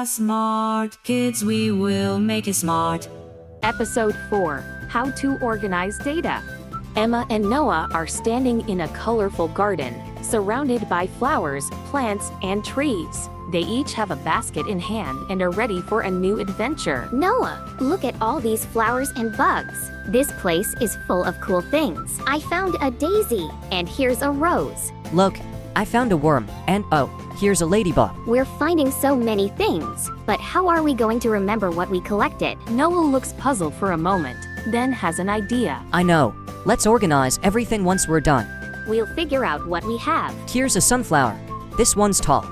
OHA Smart Kids, we will make it smart. Episode 4, How to Organize Data. Emma and Noah are standing in a colorful garden, surrounded by flowers, plants, and trees. They each have a basket in hand and are ready for a new adventure. Noah, look at all these flowers and bugs. This place is full of cool things. I found a daisy, and here's a rose. Look, I found a worm, and oh, here's a ladybug. We're finding so many things, but how are we going to remember what we collected? Noah looks puzzled for a moment, then has an idea. I know. Let's organize everything once we're done. We'll figure out what we have. Here's a sunflower. This one's tall.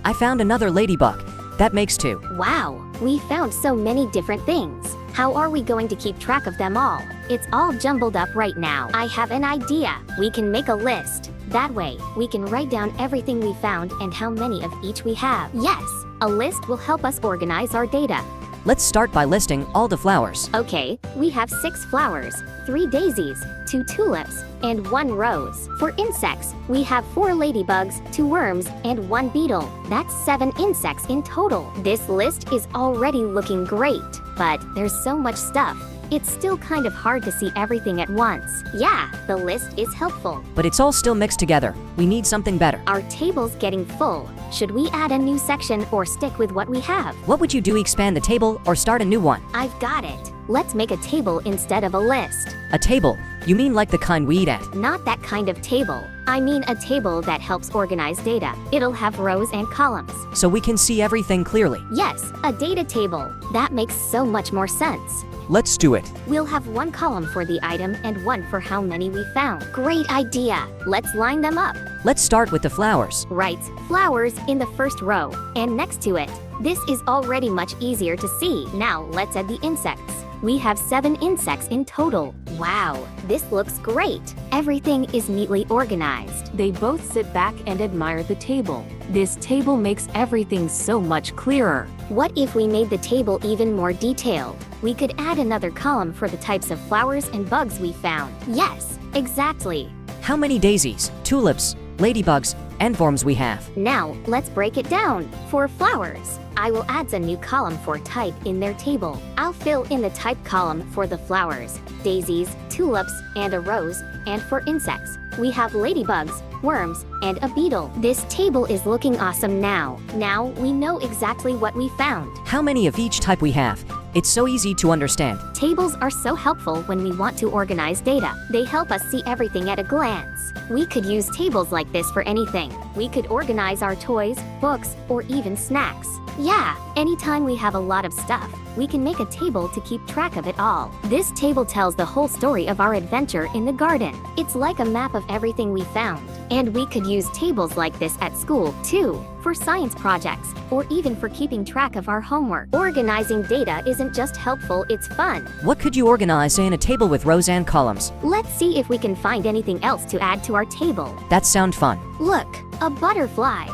I found another ladybug. That makes 2. Wow, we found so many different things. How are we going to keep track of them all? It's all jumbled up right now. I have an idea. We can make a list. That way, we can write down everything we found and how many of each we have. Yes, a list will help us organize our data. Let's start by listing all the flowers. Okay, we have 6 flowers, 3 daisies, 2 tulips, and 1 rose. For insects, we have 4 ladybugs, 2 worms, and 1 beetle. That's 7 insects in total. This list is already looking great, but there's so much stuff. It's still kind of hard to see everything at once. Yeah, the list is helpful. But it's all still mixed together. We need something better. Our table's getting full. Should we add a new section or stick with what we have? What would you do? Expand the table or start a new one? I've got it. Let's make a table instead of a list. A table? You mean like the kind we eat at? Not that kind of table. I mean a table that helps organize data. It'll have rows and columns. So we can see everything clearly. Yes, a data table. That makes so much more sense. Let's do it. We'll have 1 column for the item and 1 for how many we found. Great idea. Let's line them up. Let's start with the flowers. Right, flowers in the first row, and next to it. This is already much easier to see. Now let's add the insects. We have 7 insects in total. Wow, this looks great. Everything is neatly organized. They both sit back and admire the table. This table makes everything so much clearer. What if we made the table even more detailed? We could add another column for the types of flowers and bugs we found. Yes, exactly. How many daisies, tulips, ladybugs, and worms we have? Now, let's break it down. For flowers, I will add a new column for type in their table. I'll fill in the type column for the flowers, daisies, tulips, and a rose. And for insects, we have ladybugs, worms, and a beetle. This table is looking awesome now. Now we know exactly what we found. How many of each type we have? It's so easy to understand. Tables are so helpful when we want to organize data. They help us see everything at a glance. We could use tables like this for anything. We could organize our toys, books, or even snacks. Yeah, anytime we have a lot of stuff, we can make a table to keep track of it all. This table tells the whole story of our adventure in the garden. It's like a map of everything we found. And we could use tables like this at school, too, for science projects, or even for keeping track of our homework. Organizing data isn't just helpful, it's fun. What could you organize in a table with rows and columns? Let's see if we can find anything else to add to our table. That sounds fun. Look, a butterfly.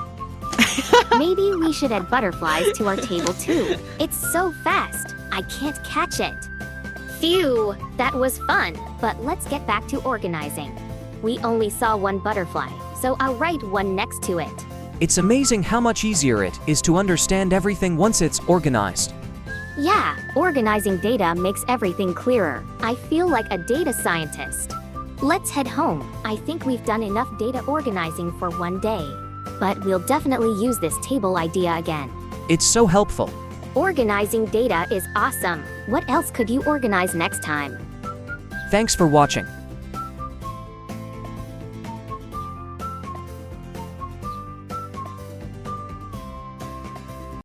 Maybe we should add butterflies to our table too. It's so fast, I can't catch it. Phew, that was fun, but let's get back to organizing. We only saw 1 butterfly, so I'll write 1 next to it. It's amazing how much easier it is to understand everything once it's organized. Yeah, organizing data makes everything clearer. I feel like a data scientist. Let's head home. I think we've done enough data organizing for one day. But we'll definitely use this table idea again. It's so helpful. Organizing data is awesome. What else could you organize next time? Thanks for watching.